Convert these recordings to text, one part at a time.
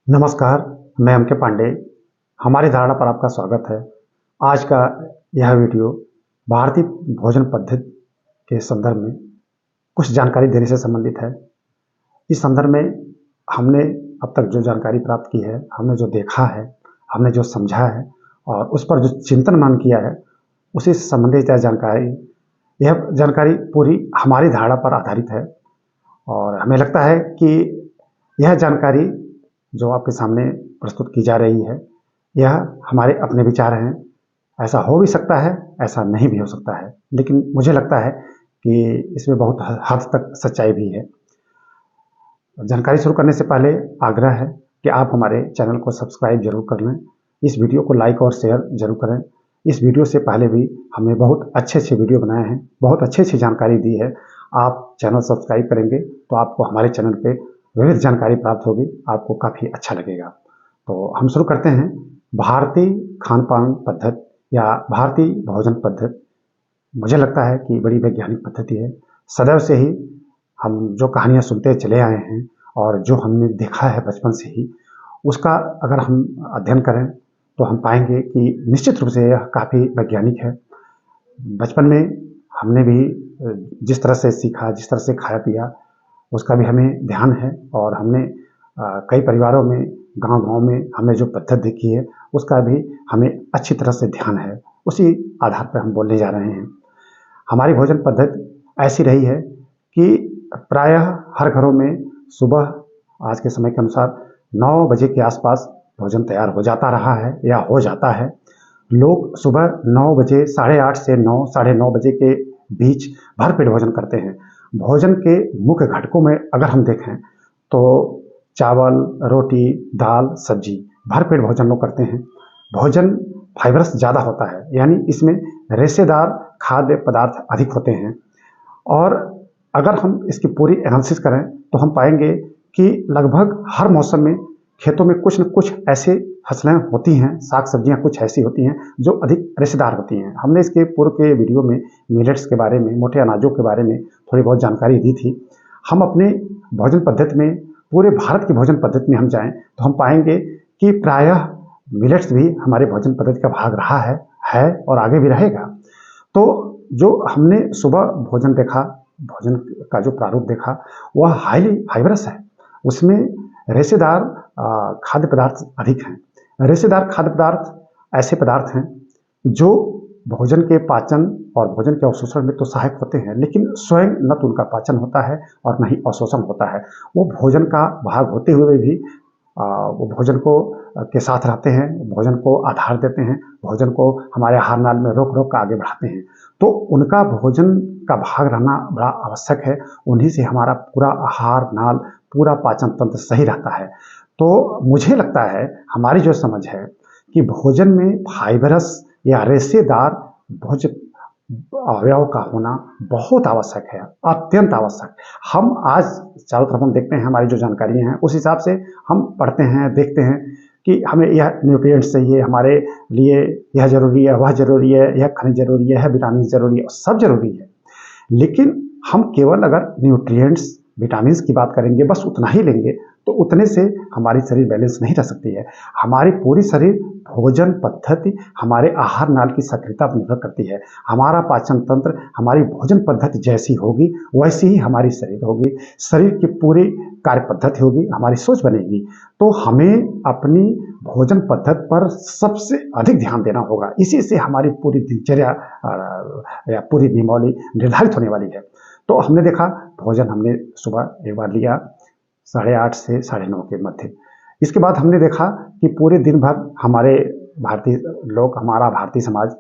नमस्कार, मैं एम के पांडे। हमारी धारणा पर आपका स्वागत है। आज का यह वीडियो भारतीय भोजन पद्धति के संदर्भ में कुछ जानकारी देने से संबंधित है। इस संदर्भ में हमने अब तक जो जानकारी प्राप्त की है, हमने जो देखा है, हमने जो समझा है और उस पर जो चिंतन मनन किया है, उसी से संबंधित यह जानकारी पूरी हमारी धारणा पर आधारित है। और हमें लगता है कि यह जानकारी जो आपके सामने प्रस्तुत की जा रही है, यह हमारे अपने विचार हैं। ऐसा हो भी सकता है, ऐसा नहीं भी हो सकता है, लेकिन मुझे लगता है कि इसमें बहुत हद तक सच्चाई भी है। जानकारी शुरू करने से पहले आग्रह है कि आप हमारे चैनल को सब्सक्राइब जरूर कर लें, इस वीडियो को लाइक और शेयर जरूर करें। इस वीडियो से पहले भी हमने बहुत अच्छे वीडियो बनाए हैं, बहुत अच्छी जानकारी दी है। आप चैनल सब्सक्राइब करेंगे तो आपको हमारे चैनल पे विविध जानकारी प्राप्त होगी, आपको काफ़ी अच्छा लगेगा। तो हम शुरू करते हैं। भारतीय खान पान पद्धति या भारतीय भोजन पद्धति मुझे लगता है कि बड़ी वैज्ञानिक पद्धति है। सदैव से ही हम जो कहानियाँ सुनते चले आए हैं और जो हमने देखा है बचपन से ही, उसका अगर हम अध्ययन करें तो हम पाएंगे कि निश्चित रूप से यह काफ़ी वैज्ञानिक है। बचपन में हमने भी जिस तरह से सीखा, जिस तरह से खाया पिया, उसका भी हमें ध्यान है। और हमने कई परिवारों में, गांव-गांव में हमने जो पद्धति देखी है, उसका भी हमें अच्छी तरह से ध्यान है। उसी आधार पर हम बोलने जा रहे हैं। हमारी भोजन पद्धति ऐसी रही है कि प्रायः हर घरों में सुबह आज के समय के अनुसार 9 बजे के आसपास भोजन तैयार हो जाता रहा है या हो जाता है। लोग सुबह 9 बजे, 8:30 से 9, साढ़े 9 बजे के बीच भरपेट भोजन करते हैं। भोजन के मुख्य घटकों में अगर हम देखें तो चावल, रोटी, दाल, सब्जी, भरपेट भोजन लोग करते हैं। भोजन फाइबरस ज़्यादा होता है, यानी इसमें रेशेदार खाद्य पदार्थ अधिक होते हैं। और अगर हम इसकी पूरी एनालिसिस करें तो हम पाएंगे कि लगभग हर मौसम में खेतों में कुछ न कुछ ऐसे फसलें होती हैं, साग सब्जियां कुछ ऐसी होती हैं जो अधिक रेशेदार होती हैं। हमने इसके पूर्व के वीडियो में मिलेट्स के बारे में, मोटे अनाजों के बारे में थोड़ी बहुत जानकारी दी थी। हम अपने भोजन पद्धति में, पूरे भारत की भोजन पद्धति में हम जाएं तो हम पाएंगे कि प्रायः मिलेट्स भी हमारे भोजन पद्धति का भाग रहा है और आगे भी रहेगा। तो जो हमने सुबह भोजन देखा, भोजन का जो प्रारूप देखा, वह हाईली फाइबरस है। उसमें रेशेदार खाद्य पदार्थ अधिक हैं। रेशेदार खाद्य पदार्थ ऐसे पदार्थ हैं जो भोजन के पाचन और भोजन के अवशोषण में तो सहायक होते हैं, लेकिन स्वयं न तो उनका पाचन होता है और न ही अवशोषण होता है। वो भोजन का भाग होते हुए भी वो भोजन को के साथ रहते हैं, भोजन को आधार देते हैं, भोजन को हमारे आहार नाल में रोक रोक कर आगे बढ़ाते हैं। तो उनका भोजन का भाग रहना बड़ा आवश्यक है। उन्हीं से हमारा पूरा आहार नाल, पूरा पाचन तंत्र सही रहता है। तो मुझे लगता है, हमारी जो समझ है कि भोजन में फाइबरस या रेशेदार भोजन अवयव का होना बहुत आवश्यक है, अत्यंत आवश्यक। हम आज चारों तरफ हम देखते हैं, हमारी जो जानकारियाँ हैं उस हिसाब से हम पढ़ते हैं, देखते हैं कि हमें यह न्यूट्रिएंट्स चाहिए, हमारे लिए यह जरूरी है, वह जरूरी है, यह खनिज जरूरी है, यह विटामिन जरूरी है, सब जरूरी है। लेकिन हम केवल अगर न्यूट्रिएंट्स, विटामिन की बात करेंगे, बस उतना ही लेंगे, तो उतने से हमारी शरीर बैलेंस नहीं रह सकती है। हमारी पूरी शरीर भोजन पद्धति हमारे आहार नाल की सक्रियता पर निर्भर करती है। हमारा पाचन तंत्र हमारी भोजन पद्धति जैसी होगी वैसी ही हमारी शरीर होगी, शरीर की पूरी कार्य पद्धति होगी, हमारी सोच बनेगी। तो हमें अपनी भोजन पद्धति पर सबसे अधिक ध्यान देना होगा। इसी से हमारी पूरी दिनचर्या या पूरी नियमावली निर्धारित होने वाली है। तो हमने देखा, भोजन हमने सुबह एक बार लिया 8:30 से 9:30 के मध्य। इसके बाद हमने देखा कि पूरे दिन भर हमारे भारतीय लोग, हमारा भारतीय समाज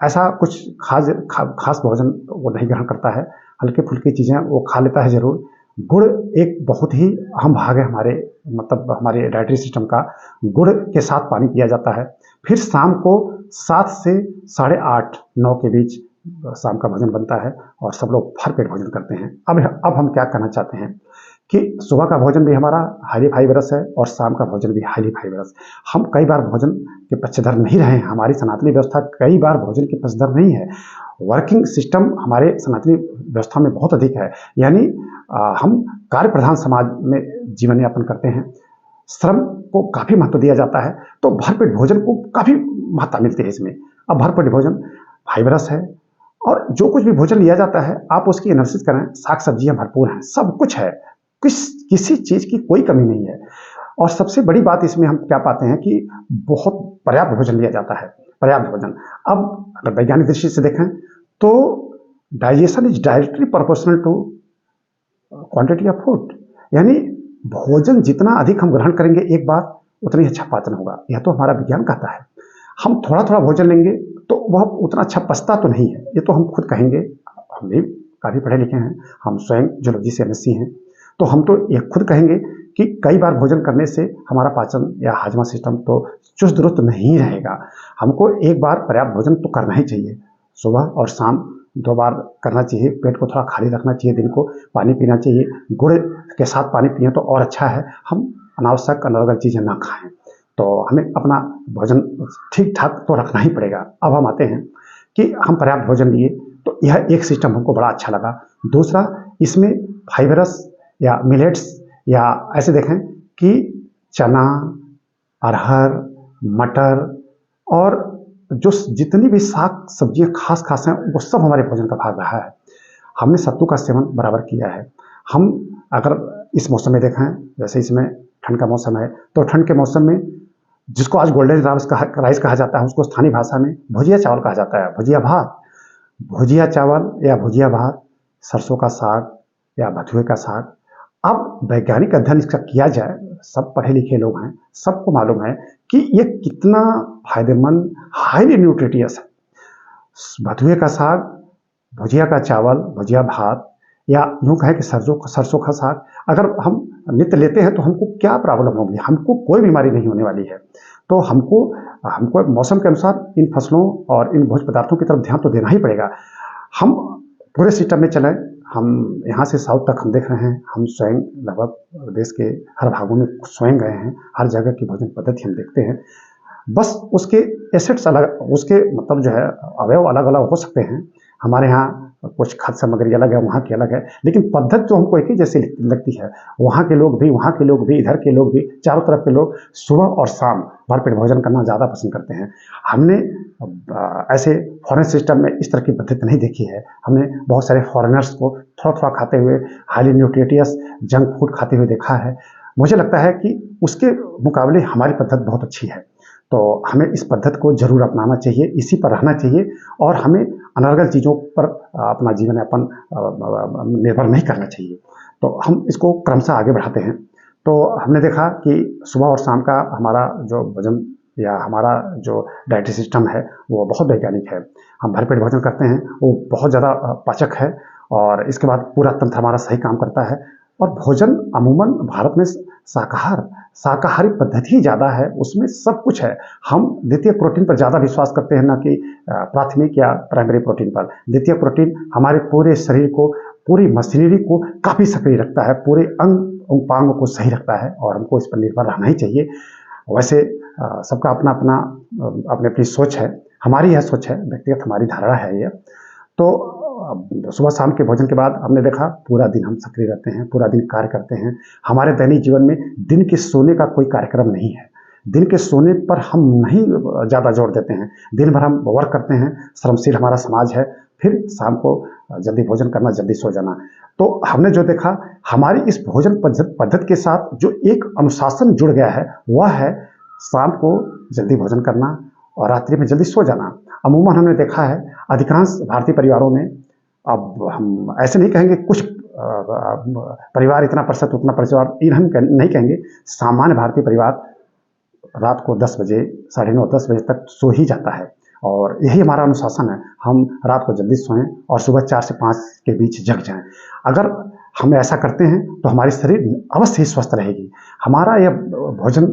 ऐसा कुछ खास भोजन वो नहीं ग्रहण करता है। हल्की फुल्की चीज़ें वो खा लेता है ज़रूर। गुड़ एक बहुत ही अहम भाग है हमारे, मतलब हमारे डाइटरी सिस्टम का। गुड़ के साथ पानी पिया जाता है। फिर शाम को 7 से 8:30, 9 के बीच शाम का भोजन बनता है और सब लोग भरपेट भोजन करते हैं। अब हम क्या कहना चाहते हैं कि सुबह का भोजन भी हमारा हाईली फाइबरस है और शाम का भोजन भी हाईली फाइबरस। हम कई बार भोजन के पक्षधर नहीं रहे हैं। हमारी सनातनी व्यवस्था कई बार भोजन के पक्षधर नहीं है। वर्किंग सिस्टम हमारे सनातनी व्यवस्था में बहुत अधिक है, यानी हम कार्य प्रधान समाज में जीवन यापन करते हैं। श्रम को काफ़ी महत्व दिया जाता है, तो भरपेट भोजन को काफ़ी महत्ता मिलती है इसमें। अब भरपेट भोजन फाइबरस है, और जो कुछ भी भोजन लिया जाता है आप उसकी एनालिसिस करें, साग सब्जियां भरपूर हैं, सब कुछ है, किसी चीज़ की कोई कमी नहीं है। और सबसे बड़ी बात इसमें हम क्या पाते हैं कि बहुत पर्याप्त भोजन लिया जाता है, पर्याप्त भोजन। अब अगर वैज्ञानिक दृष्टि से देखें तो digestion is directly proportional to quantity of food, यानी भोजन जितना अधिक हम ग्रहण करेंगे एक बार, उतना ही अच्छा पाचन होगा, यह तो हमारा विज्ञान कहता है। हम थोड़ा थोड़ा भोजन लेंगे तो वह उतना अच्छा पचता तो नहीं है, ये तो हम खुद कहेंगे, हम भी काफ़ी पढ़े लिखे हैं, हम स्वयं जूलॉजी से एमएससी हैं, तो हम तो ये खुद कहेंगे कि कई बार भोजन करने से हमारा पाचन या हाजमा सिस्टम तो चुस्त दुरुस्त नहीं रहेगा। हमको एक बार पर्याप्त भोजन तो करना ही चाहिए, सुबह और शाम 2 बार करना चाहिए। पेट को थोड़ा खाली रखना चाहिए, दिन को पानी पीना चाहिए, गुड़ के साथ पानी पिए तो और अच्छा है। हम अनावश्यक अनर्गल चीज़ें ना खाएं, तो हमें अपना भोजन ठीक ठाक तो रखना ही पड़ेगा। अब हम आते हैं कि हम पर्याप्त भोजन लिए, तो यह एक सिस्टम हमको बड़ा अच्छा लगा। दूसरा, इसमें फाइबरस या मिलेट्स, या ऐसे देखें कि चना, अरहर, मटर और जो जितनी भी साग सब्जियां खास खास हैं वो सब हमारे भोजन का भाग रहा है। हमने सत्तू का सेवन बराबर किया है। हम अगर इस मौसम में देखें, जैसे इसमें ठंड का मौसम है, तो ठंड के मौसम में जिसको आज गोल्डन राइस कहा जाता है, उसको स्थानीय भाषा में भुजिया चावल कहा जाता है, भुजिया भात। भुजिया चावल या भुजिया भात, सरसों का साग या बथुए का साग। अब वैज्ञानिक अध्ययन इसका किया जाए, सब पढ़े लिखे लोग हैं, सबको मालूम है कि ये कितना फायदेमंद, हाईली न्यूट्रिटियस है। बथुए का साग, भुजिया का चावल, भुजिया भात, या यूँ कहें कि सरसों का साग अगर हम नित्य लेते हैं तो हमको क्या प्रॉब्लम होगी, हमको कोई बीमारी नहीं होने वाली है। तो हमको मौसम के अनुसार इन फसलों और इन भोज्य पदार्थों की तरफ ध्यान तो देना ही पड़ेगा। हम पूरे सिस्टम में चलें, हम यहाँ से साउथ तक हम देख रहे हैं, हम स्वयं लगभग देश के हर भागों में स्वयं गए हैं, हर जगह की भोजन पद्धति हम देखते हैं। बस उसके एसेट्स अलग, उसके मतलब जो है अवयव अलग अलग हो सकते हैं। हमारे यहाँ कुछ खाद्य सामग्री अलग है, वहाँ की अलग है, लेकिन पद्धति तो हमको एक ही जैसी लगती है। वहाँ के लोग भी, इधर के लोग भी, चारों तरफ के लोग सुबह और शाम भरपेट भोजन करना ज़्यादा पसंद करते हैं। हमने ऐसे फॉरेन सिस्टम में इस तरह की पद्धति नहीं देखी है। हमने बहुत सारे फॉरेनर्स को थोड़ा थोड़ा खाते हुए, हाईली न्यूट्रिटियस जंक फूड खाते हुए देखा है। मुझे लगता है कि उसके मुकाबले हमारी पद्धति बहुत अच्छी है, तो हमें इस पद्धति को जरूर अपनाना चाहिए, इसी पर रहना चाहिए, और हमें अनर्गल चीज़ों पर अपना जीवन यापन निर्भर नहीं करना चाहिए। तो हम इसको क्रमशः आगे बढ़ाते हैं। तो हमने देखा कि सुबह और शाम का हमारा जो भोजन या हमारा जो डाइटरी सिस्टम है वो बहुत वैज्ञानिक है। हम भरपेट भोजन करते हैं, वो बहुत ज़्यादा पाचक है, और इसके बाद पूरा तंत्र हमारा सही काम करता है। और भोजन अमूमन भारत में शाकाहारी पद्धति ही ज़्यादा है, उसमें सब कुछ है। हम द्वितीय प्रोटीन पर ज़्यादा विश्वास करते हैं, ना कि प्राथमिक या प्राइमरी प्रोटीन पर। द्वितीय प्रोटीन हमारे पूरे शरीर को, पूरी मशीनरी को काफ़ी सक्रिय रखता है, पूरे अंग उपांग को सही रखता है, और हमको इस पर निर्भर रहना ही चाहिए। वैसे सबका अपना अपना अपनी अपनी सोच है, हमारी यह सोच है, व्यक्तिगत हमारी धारणा है ये। तो सुबह शाम के भोजन के बाद हमने देखा पूरा दिन हम सक्रिय रहते हैं, पूरा दिन कार्य करते हैं। हमारे दैनिक जीवन में दिन के सोने का कोई कार्यक्रम नहीं है, दिन के सोने पर हम नहीं ज़्यादा जोर देते हैं। दिन भर हम वर्क करते हैं, श्रमशील हमारा समाज है, फिर शाम को जल्दी भोजन करना, जल्दी सो जाना। तो हमने जो देखा, हमारी इस भोजन पद्धति के साथ जो एक अनुशासन जुड़ गया है, वह है शाम को जल्दी भोजन करना और रात्रि में जल्दी सो जाना। अमूमन हमने देखा है अधिकांश भारतीय परिवारों में, अब हम ऐसे नहीं कहेंगे कुछ परिवार इतना प्रतिशत उतना परिवार, इन हम नहीं कहेंगे, सामान्य भारतीय परिवार रात को 10 बजे, 9:30-10 बजे तक सो ही जाता है, और यही हमारा अनुशासन है। हम रात को जल्दी सोएं और सुबह 4 से 5 के बीच जग जाएं। अगर हम ऐसा करते हैं तो हमारी शरीर अवश्य ही स्वस्थ रहेगी। हमारा यह भोजन,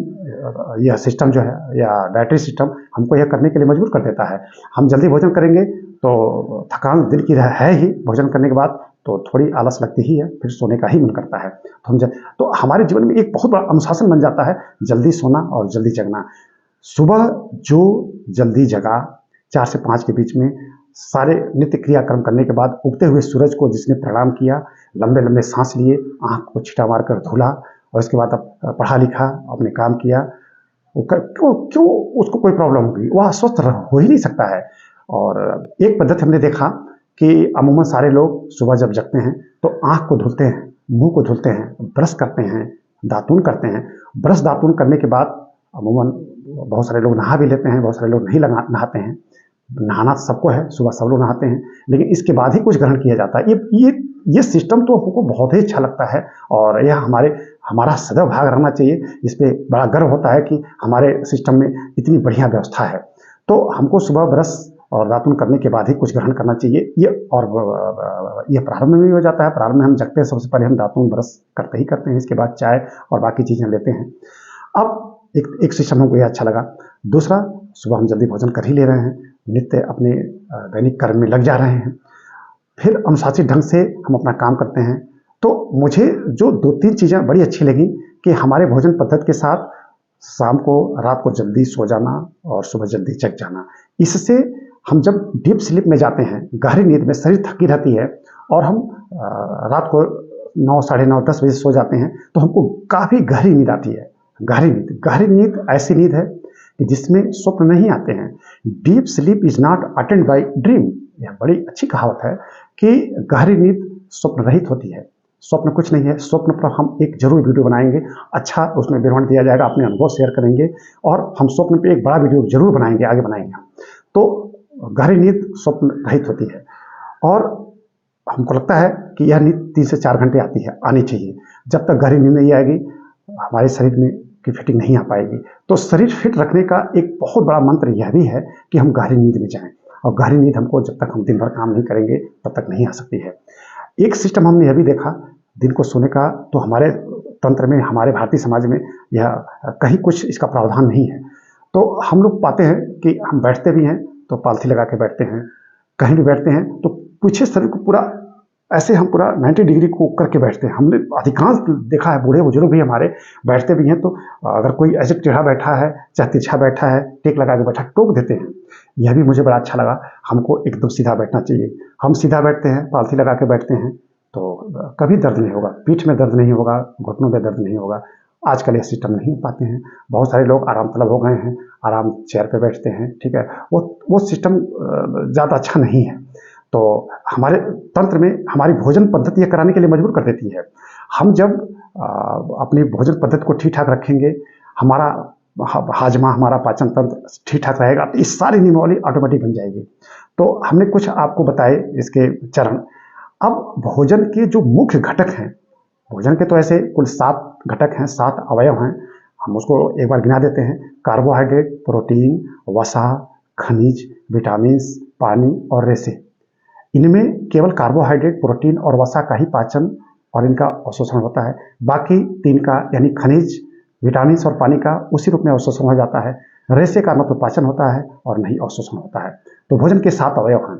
यह सिस्टम जो है, या डाइटरी सिस्टम हमको यह करने के लिए मजबूर कर देता है। हम जल्दी भोजन करेंगे तो थकान दिन की है ही, भोजन करने के बाद तो थोड़ी आलस लगती ही है, फिर सोने का ही मन करता है। तो हमारे जीवन में एक बहुत बड़ा अनुशासन बन जाता है, जल्दी सोना और जल्दी जगना। सुबह जो जल्दी जगा, 4 से 5 के बीच में सारे नित्य क्रियाक्रम करने के बाद उगते हुए सूरज को जिसने प्रणाम किया, लंबे लंबे सांस लिए, आँख को छिटा मारकर धुला और इसके बाद अब पढ़ा लिखा, अपने काम किया, क्यों क्यों उसको कोई प्रॉब्लम होगी? वह स्वस्थ हो ही नहीं सकता है। और एक पद्धति हमने देखा कि अमूमन सारे लोग सुबह जब जगते हैं तो आँख को धुलते हैं, मुँह को धुलते हैं, ब्रश करते हैं, दातून करते हैं। ब्रश दातून करने के बाद अमूमन बहुत सारे लोग नहा भी लेते हैं, बहुत सारे लोग नहीं नहाते हैं। नहाना सबको है, सुबह सब लोग नहाते हैं, लेकिन इसके बाद ही कुछ ग्रहण किया जाता है। ये सिस्टम तो हमको बहुत ही अच्छा लगता है और यह हमारा सदैव भाग रहना चाहिए। इस पे बड़ा गर्व होता है कि हमारे सिस्टम में इतनी बढ़िया व्यवस्था है। तो हमको सुबह ब्रश और दातून करने के बाद ही कुछ ग्रहण करना चाहिए। ये प्रारंभ में भी हो जाता है। प्रारंभ में हम जगते हैं, सबसे पहले हम दातून ब्रश करते ही करते हैं, इसके बाद चाय और बाकी चीज़ें लेते हैं। अब एक सिस्टम हमको ये अच्छा लगा। दूसरा, सुबह हम जल्दी भोजन कर ही ले रहे हैं, नित्य अपने दैनिक कर्म में लग जा रहे हैं, फिर अनुशासित ढंग से हम अपना काम करते हैं। तो मुझे जो 2-3 चीज़ें बड़ी अच्छी लगी कि हमारे भोजन पद्धति के साथ शाम को, रात को जल्दी सो जाना और सुबह जल्दी जग जाना। इससे हम जब डीप स्लीप में जाते हैं, गहरी नींद में, शरीर थकी रहती है और हम रात को 9, साढ़े 9, 10 बजे सो जाते हैं, तो हमको काफ़ी गहरी नींद आती है। गहरी नींद ऐसी नींद है कि जिसमें स्वप्न नहीं आते हैं। Deep sleep is not attend bye dream. यह बड़ी अच्छी कहावत है कि गहरी नींद स्वप्न रहित होती है। स्वप्न कुछ नहीं है। स्वप्न पर हम एक जरूर वीडियो बनाएंगे, अच्छा उसमें विवरण दिया जाएगा, अपने अनुभव शेयर करेंगे और हम स्वप्न पे एक बड़ा वीडियो जरूर बनाएंगे, आगे बनाएंगे। तो गहरी नींद स्वप्न रहित होती है और हमको लगता है कि यह नींद 3 से 4 घंटे आनी चाहिए। जब तक गहरी नींद नहीं आएगी, हमारे शरीर में की फिटिंग नहीं आ पाएगी। तो शरीर फिट रखने का एक बहुत बड़ा मंत्र यह भी है कि हम गहरी नींद में जाएं, और गहरी नींद हमको जब तक हम दिन भर काम नहीं करेंगे तब तक नहीं आ सकती है। एक सिस्टम हमने यह भी देखा दिन को सोने का, तो हमारे तंत्र में, हमारे भारतीय समाज में यह कहीं कुछ इसका प्रावधान नहीं है। तो हम लोग पाते हैं कि हम बैठते भी हैं तो पालथी लगा के बैठते हैं, कहीं भी बैठते हैं तो पीछे शरीर को पूरा ऐसे हम पूरा 90 डिग्री को करके बैठते हैं। हमने अधिकांश देखा है, बूढ़े बुजुर्ग भी हमारे बैठते भी हैं, तो अगर कोई ऐसे टेढ़ा बैठा है, चाहे तिरछा बैठा है, टेक लगा के बैठा, टोक देते हैं। यह भी मुझे बड़ा अच्छा लगा। हमको एकदम सीधा बैठना चाहिए। हम सीधा बैठते हैं, पालथी लगा के बैठते हैं तो कभी दर्द नहीं होगा, पीठ में दर्द नहीं होगा, घुटनों में दर्द नहीं होगा। आजकल ये सिस्टम नहीं पाते हैं। बहुत सारे लोग आराम तलब हो गए हैं, आराम चेयर पे बैठते हैं, ठीक है। वो सिस्टम ज़्यादा अच्छा नहीं है। तो हमारे तंत्र में हमारी भोजन पद्धति ये कराने के लिए मजबूर कर देती है। हम जब अपनी भोजन पद्धति को ठीक ठाक रखेंगे, हमारा हाजमा, हमारा पाचन तंत्र ठीक ठाक रहेगा, तो इस सारी नियमावली ऑटोमेटिक बन जाएगी। तो हमने कुछ आपको बताए इसके चरण। अब भोजन के जो मुख्य घटक हैं, भोजन के तो ऐसे कुल 7 घटक हैं, 7 अवयव हैं। हम उसको एक बार गिना देते हैं। कार्बोहाइड्रेट, प्रोटीन, वसा, खनिज, विटामिन, पानी और रेशे। इनमें केवल कार्बोहाइड्रेट, प्रोटीन और वसा का ही पाचन और इनका अवशोषण होता है। बाकी 3 का यानी खनिज, विटामिन और पानी का उसी रूप में अवशोषण हो जाता है। रेशे का न तो पाचन होता है और न ही अवशोषण होता है। तो भोजन के 7 अवयव हैं।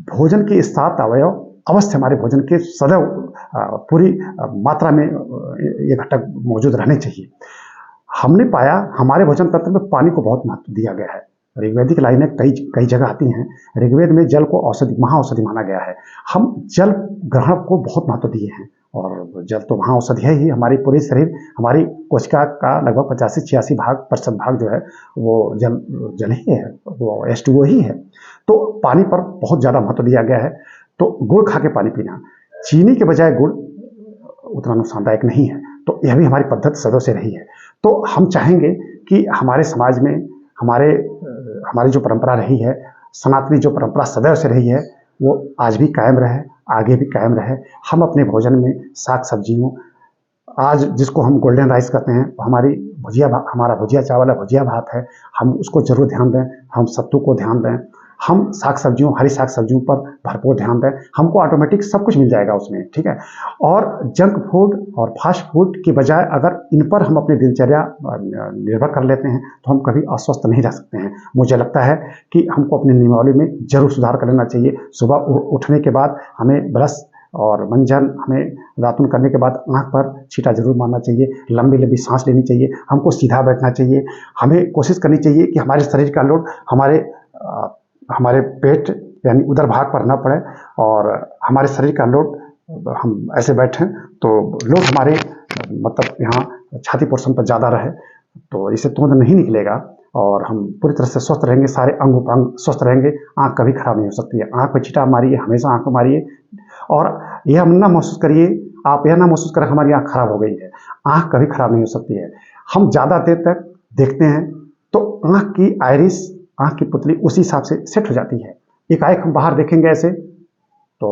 भोजन के 7 अवयव अवश्य हमारे भोजन के सदैव पूरी मात्रा में ये घटक मौजूद रहने चाहिए। हमने पाया हमारे भोजन तंत्र में पानी को बहुत महत्व दिया गया है। ऋग्वेदिक लाइनें कई जगह आती हैं। ऋग्वेद में जल को औषधि, महाऔषधि माना गया है। हम जल ग्रहण को बहुत महत्व दिए हैं और जल तो महाऔषधि है ही। हमारी पूरी शरीर, हमारी कोशिका का लगभग 85 से 86% भाग जो है वो जल ही है, वो H2O ही है। तो पानी पर बहुत ज़्यादा महत्व दिया गया है। तो गुड़ खा के पानी पीना, चीनी के बजाय गुड़ उतना नुकसानदायक नहीं है। तो यह भी हमारी पद्धति सदैव से रही है। तो हम चाहेंगे कि हमारे समाज में हमारी जो परंपरा रही है, सनातनी जो परंपरा सदैव से रही है, वो आज भी कायम रहे, आगे भी कायम रहे। हम अपने भोजन में साग सब्जियों, आज जिसको हम गोल्डन राइस कहते हैं, हमारा भुजिया चावल है, भुजिया भात है, हम उसको जरूर ध्यान दें। हम सत्तू को ध्यान दें, हम साग सब्जियों, हरी साग सब्जियों पर भरपूर ध्यान दें। हमको ऑटोमेटिक सब कुछ मिल जाएगा उसमें, ठीक है। और जंक फूड और फास्ट फूड की बजाय अगर इन पर हम अपनी दिनचर्या निर्भर कर लेते हैं तो हम कभी अस्वस्थ नहीं रह सकते हैं। मुझे लगता है कि हमको अपनी नियमावली में जरूर सुधार कर लेना चाहिए। सुबह उठने के बाद हमें ब्रश और मंजन, हमें दातुन करने के बाद आँख पर छींटा जरूर मारना चाहिए, लंबी लंबी सांस लेनी चाहिए, हमको सीधा बैठना चाहिए। हमें कोशिश करनी चाहिए कि हमारे शरीर का लोड हमारे पेट यानी उदर भाग पर ना पड़े और हमारे शरीर का लोड हम ऐसे बैठें तो लोड हमारे मतलब यहाँ छाती पोर्शन पर ज़्यादा रहे, तो इससे तुरंत नहीं निकलेगा और हम पूरी तरह से स्वस्थ रहेंगे, सारे अंग उपांग स्वस्थ रहेंगे। आँख कभी खराब नहीं हो सकती है। आँख पे छींटा मारिए, हमेशा आँख पे मारिए और यह ना महसूस करिए, आप यह ना महसूस करें हमारी आँख खराब हो गई है। आँख कभी खराब नहीं हो सकती है। हम ज़्यादा देर तक देखते हैं तो आँख की आइरिस, आँख की पुतली उसी हिसाब से सेट हो जाती है। एकाएक हम बाहर देखेंगे ऐसे तो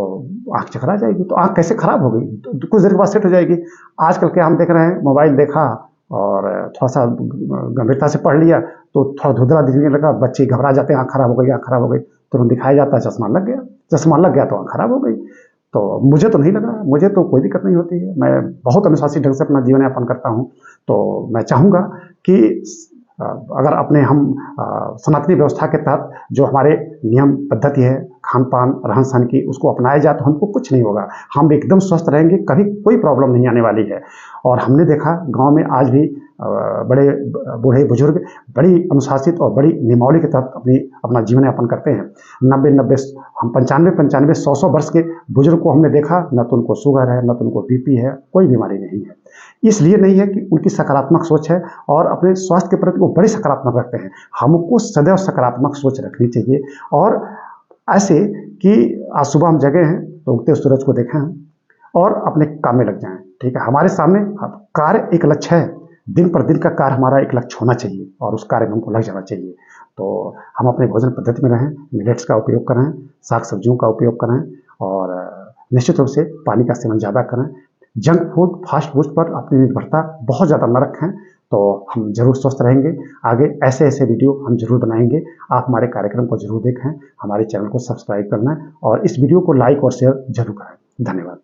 आँख चकरा जाएगी, तो आँख कैसे खराब हो गई, तो कुछ देर के बाद सेट हो जाएगी। आजकल क्या हम देख रहे हैं, मोबाइल देखा और थोड़ा सा गंभीरता से पढ़ लिया तो थोड़ा धुंधला दिखने लगा, बच्चे घबरा जाते हैं, आँख खराब हो गई, आँख खराब हो गई, तुरंत दिखाया जाता है चश्मा लग गया। चश्मा लग गया तो आँख खराब हो गई। तो मुझे तो नहीं लगा, मुझे तो कोई दिक्कत नहीं होती है। मैं बहुत अनुशासित ढंग से अपना जीवन यापन करता हूँ। तो मैं चाहूँगा कि अगर अपने हम सनातनी व्यवस्था के तहत जो हमारे नियम पद्धति है खान पान रहन सहन की, उसको अपनाया जाए तो हमको कुछ नहीं होगा। हम एकदम स्वस्थ रहेंगे, कभी कोई प्रॉब्लम नहीं आने वाली है। और हमने देखा गांव में आज भी बड़े बूढ़े बुजुर्ग बड़ी अनुशासित और बड़ी नियमावली के तहत अपना जीवन यापन करते हैं। 90 हम 95 100 वर्ष के बुजुर्ग को हमने देखा, न तो उनको शुगर है, न तो उनको बीपी है, कोई बीमारी नहीं है। इसलिए नहीं है कि उनकी सकारात्मक सोच है और अपने स्वास्थ्य के प्रति वो बड़ी सकारात्मक रखते हैं। हमको सदैव सकारात्मक सोच रखनी चाहिए और ऐसे कि आज सुबह हम जगे हैं तो उगते सूरज को देखें और अपने काम में लग जाएं। ठीक है, हमारे सामने कार्य एक लक्ष्य है, दिन पर दिन का कार्य हमारा एक लक्ष्य होना चाहिए और उस कार्य में हमको लग जाना चाहिए। तो हम अपने भोजन पद्धति में रहें, मिलेट्स का उपयोग करें, साग सब्जियों का उपयोग करें और निश्चित रूप से पानी का सेवन ज़्यादा करें। जंक फूड, फास्ट फूड पर अपनी निर्भरता बहुत ज़्यादा न रखें, तो हम जरूर स्वस्थ रहेंगे। आगे ऐसे ऐसे वीडियो हम जरूर बनाएंगे। आप हमारे कार्यक्रम को जरूर देखें, हमारे चैनल को सब्सक्राइब करना और इस वीडियो को लाइक और शेयर जरूर करें। धन्यवाद।